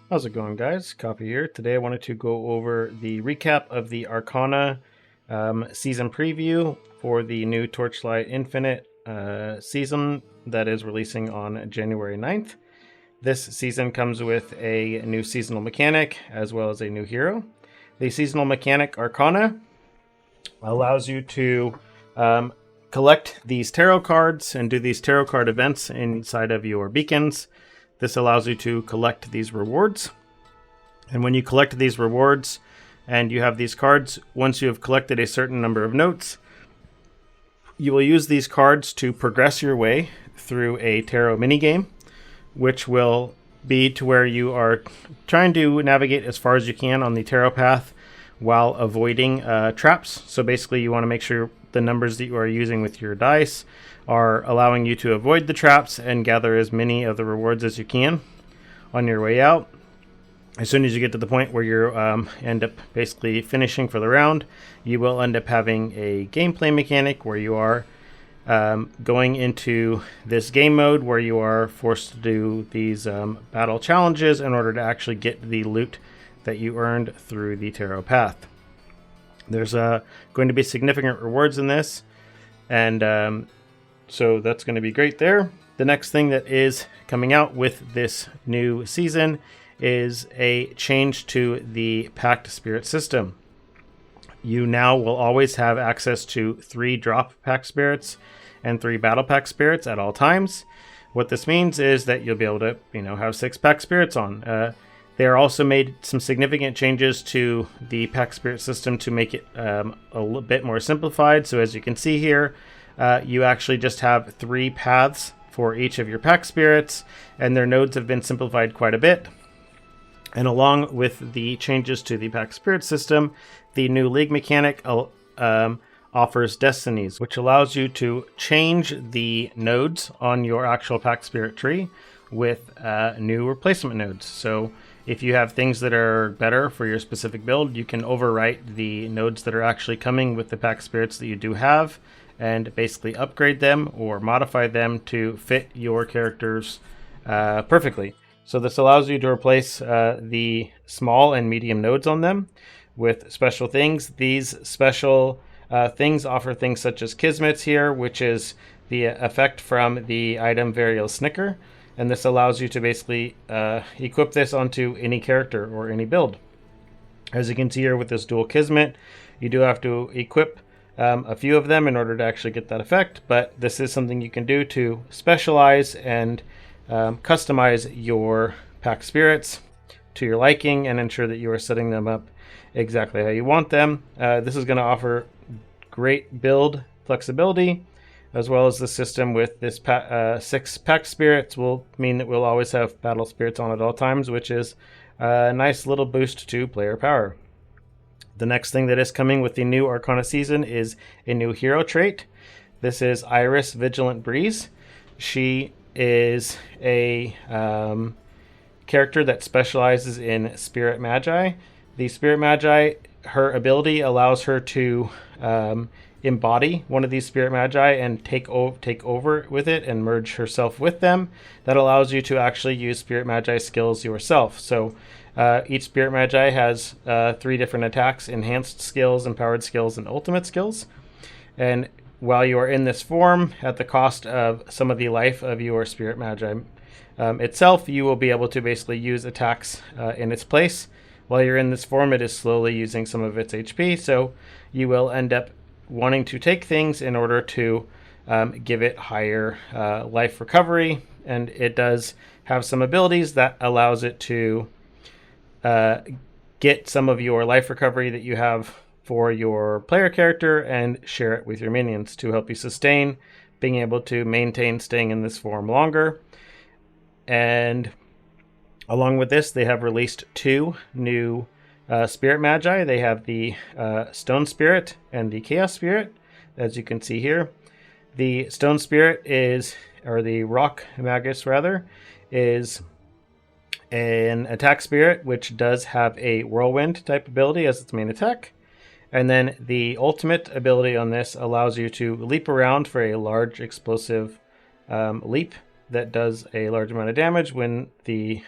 How's it going, guys? Coffee here. Today I wanted to go over the recap of the Arcana season preview for the new Torchlight Infinite season that is releasing on January 9th. This season comes with a new seasonal mechanic as well as a new hero. The seasonal mechanic Arcana allows you to collect these tarot cards and do these tarot card events inside of your beacons. This allows you to collect these rewards. And when you collect these rewards and you have these cards, once you have collected a certain number of notes, you will use these cards to progress your way through a tarot minigame, which will be to where you are trying to navigate as far as you can on the tarot path while avoiding traps. So basically you want to make sure the numbers that you are using with your dice are allowing you to avoid the traps and gather as many of the rewards as you can on your way out. As soon as you get to the point where you end up basically finishing for the round, you will end up having a gameplay mechanic where you are going into this game mode where you are forced to do these battle challenges in order to actually get the loot that you earned through the tarot path. There's going to be significant rewards in this, and so that's going to be great there. The next thing that is coming out with this new season is a change to the Pact Spirit system. You now will always have access to 3 drop Pact Spirits and 3 battle Pact Spirits at all times. What this means is that you'll be able to, have 6 Pact Spirits on. They are also made some significant changes to the Pact Spirit system to make it a little bit more simplified. So as you can see here, you actually just have 3 paths for each of your Pact Spirits, and their nodes have been simplified quite a bit. And along with the changes to the Pact Spirit system, the new League mechanic offers Destinies, which allows you to change the nodes on your actual Pact Spirit tree with new replacement nodes. So if you have things that are better for your specific build, you can overwrite the nodes that are actually coming with the Pact Spirits that you do have and basically upgrade them or modify them to fit your characters perfectly. So this allows you to replace the small and medium nodes on them with special things. These special things offer things such as Kismets here, which is the effect from the item Varial Snicker. And this allows you to basically equip this onto any character or any build. As you can see here with this dual Kismet, you do have to equip a few of them in order to actually get that effect. But this is something you can do to specialize and customize your Pact Spirits to your liking and ensure that you are setting them up exactly how you want them. This is going to offer great build flexibility, as well as the system with this 6 Pact Spirits will mean that we'll always have Battle Spirits on at all times, which is a nice little boost to player power. The next thing that is coming with the new Arcana season is a new hero trait. This is Iris Vigilant Breeze. She is a character that specializes in Spirit Magi. The Spirit Magi, her ability allows her to embody one of these Spirit Magi and take over with it and merge herself with them. That allows you to actually use Spirit Magi skills yourself. So each Spirit Magi has 3 different attacks: enhanced skills, empowered skills, and ultimate skills. And while you are in this form, at the cost of some of the life of your Spirit Magi itself, you will be able to basically use attacks in its place. While you're in this form, it is slowly using some of its HP, so you will end up wanting to take things in order to give it higher life recovery, and it does have some abilities that allows it to get some of your life recovery that you have for your player character and share it with your minions to help you sustain, being able to maintain staying in this form longer. And along with this, they have released 2 new Spirit Magi. They have the Stone Spirit and the Chaos Spirit, as you can see here. The Stone Spirit or the Rock Magus rather, is an attack spirit which does have a Whirlwind type ability as its main attack. And then the ultimate ability on this allows you to leap around for a large explosive leap that does a large amount of damage when the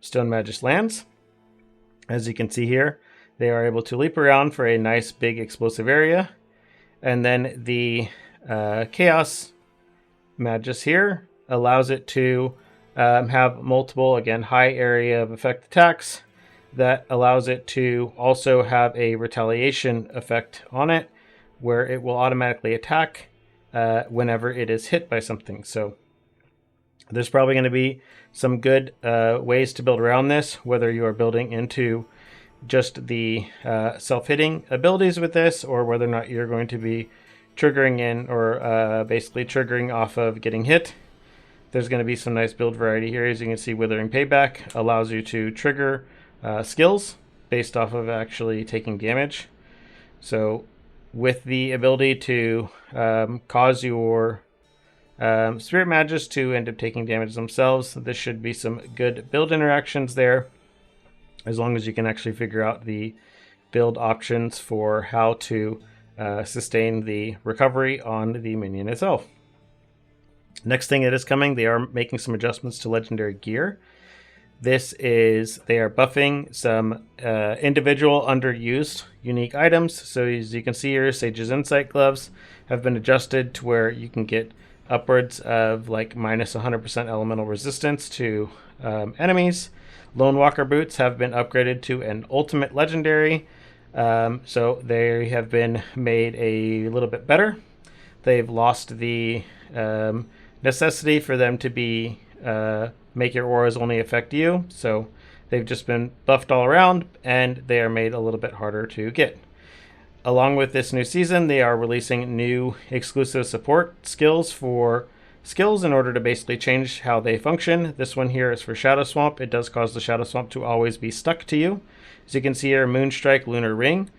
Stone Magus lands. As you can see here, they are able to leap around for a nice big explosive area. And then the Chaos Magus here allows it to have multiple, again, high area of effect attacks. That allows it to also have a retaliation effect on it, where it will automatically attack whenever it is hit by something. So there's probably going to be some good ways to build around this, whether you are building into just the self-hitting abilities with this, or whether or not you're going to be triggering in or basically triggering off of getting hit. There's going to be some nice build variety here. As you can see, Withering Payback allows you to trigger skills based off of actually taking damage. So with the ability to cause your Spirit Magus to end up taking damage themselves, this should be some good build interactions there, as long as you can actually figure out the build options for how to sustain the recovery on the minion itself. Next thing that is coming, they are making some adjustments to legendary gear. This is, they are buffing some individual underused unique items. So as you can see here, Sage's Insight Gloves have been adjusted to where you can get upwards of like minus 100% elemental resistance to enemies. Lone Walker Boots have been upgraded to an ultimate legendary. So they have been made a little bit better. They've lost the necessity for them to be make your auras only affect you. So they've just been buffed all around, and they are made a little bit harder to get. Along with this new season, they are releasing new exclusive support skills for skills in order to basically change how they function. This one here is for Shadow Swamp. It does cause the Shadow Swamp to always be stuck to you. As you can see here, Moonstrike Lunar Ring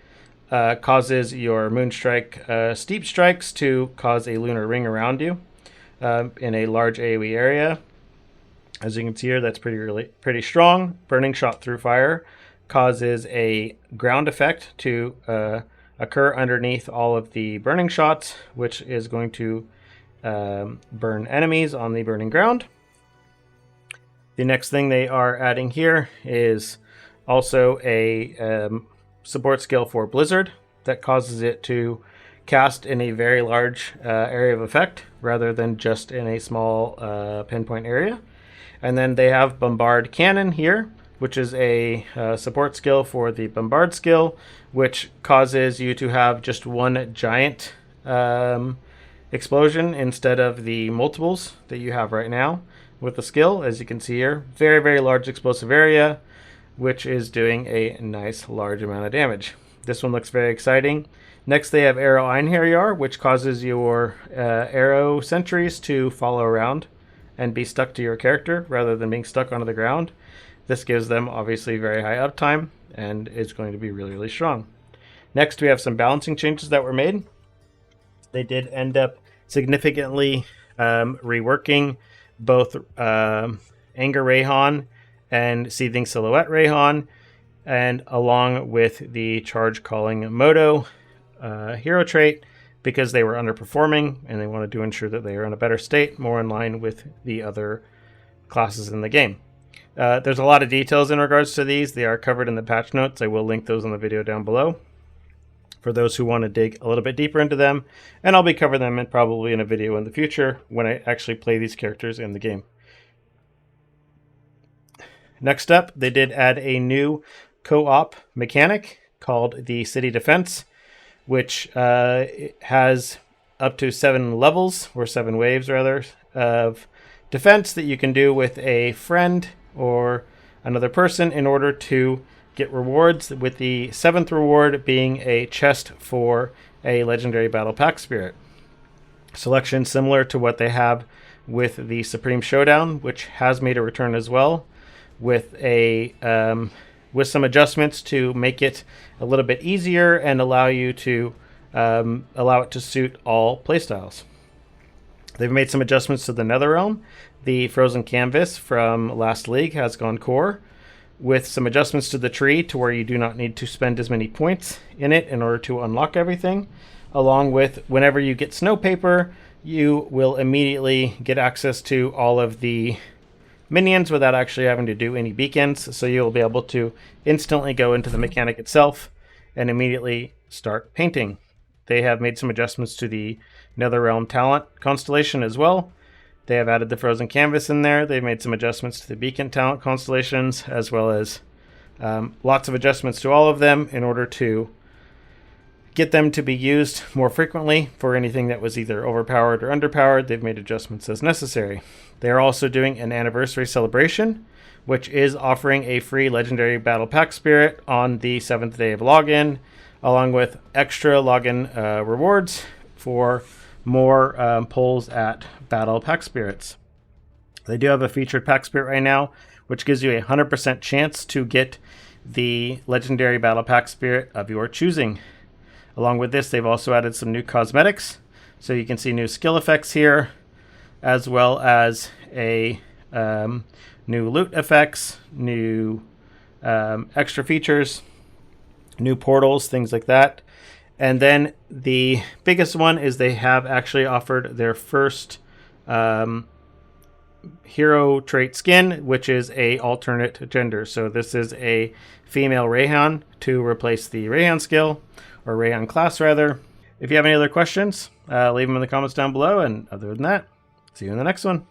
causes your Moonstrike Steep Strikes to cause a lunar ring around you in a large AoE area. As you can see here, that's pretty strong. Burning Shot Through Fire causes a ground effect to occur underneath all of the burning shots, which is going to burn enemies on the burning ground. The next thing they are adding here is also a support skill for Blizzard that causes it to cast in a very large area of effect rather than just in a small pinpoint area. And then they have Bombard Cannon here, which is a support skill for the Bombard skill, which causes you to have just one giant explosion instead of the multiples that you have right now with the skill. As you can see here, very, very large explosive area, which is doing a nice large amount of damage. This one looks very exciting. Next, they have Arrow Einherjar, which causes your arrow sentries to follow around and be stuck to your character rather than being stuck onto the ground. This gives them obviously very high uptime and is going to be really, really strong. Next, we have some balancing changes that were made. They did end up significantly reworking both Anger Rayhan and Seething Silhouette Rayhan, and along with the Charge Calling Moto hero trait, because they were underperforming and they wanted to ensure that they are in a better state, more in line with the other classes in the game. There's a lot of details in regards to these. They are covered in the patch notes. I will link those in the video down below for those who want to dig a little bit deeper into them, and I'll be covering them probably in a video in the future when I actually play these characters in the game. Next up, they did add a new co-op mechanic called the City Defense, which has up to 7 levels, or 7 waves rather, of defense that you can do with a friend or another person in order to get rewards, with the 7th reward being a chest for a legendary battle Pact Spirit. Selection similar to what they have with the Supreme Showdown, which has made a return as well, with a with some adjustments to make it a little bit easier and allow you to allow it to suit all playstyles. They've made some adjustments to the Netherrealm. The Frozen Canvas from last League has gone core, with some adjustments to the tree to where you do not need to spend as many points in it in order to unlock everything, along with whenever you get Snow Paper, you will immediately get access to all of the minions without actually having to do any beacons. So you'll be able to instantly go into the mechanic itself and immediately start painting. They have made some adjustments to the Netherrealm talent constellation as well. They have added the frozen canvas in there. They've made some adjustments to the beacon talent constellations, as well as lots of adjustments to all of them in order to get them to be used more frequently for anything that was either overpowered or underpowered. They've made adjustments as necessary. They are also doing an anniversary celebration, which is offering a free legendary battle Pact Spirit on the 7th day of login, along with extra login rewards for more pulls at battle Pact Spirits. They do have a featured Pact Spirit right now, which gives you a 100% chance to get the legendary battle Pact Spirit of your choosing. Along with this, they've also added some new cosmetics, so you can see new skill effects here, as well as a new loot effects, new extra features, new portals, things like that. And then the biggest one is they have actually offered their first hero trait skin, which is a alternate gender. So this is a female Rayhan to replace the Rayhan skill, or Rayhan class rather. If you have any other questions, leave them in the comments down below. And other than that, see you in the next one.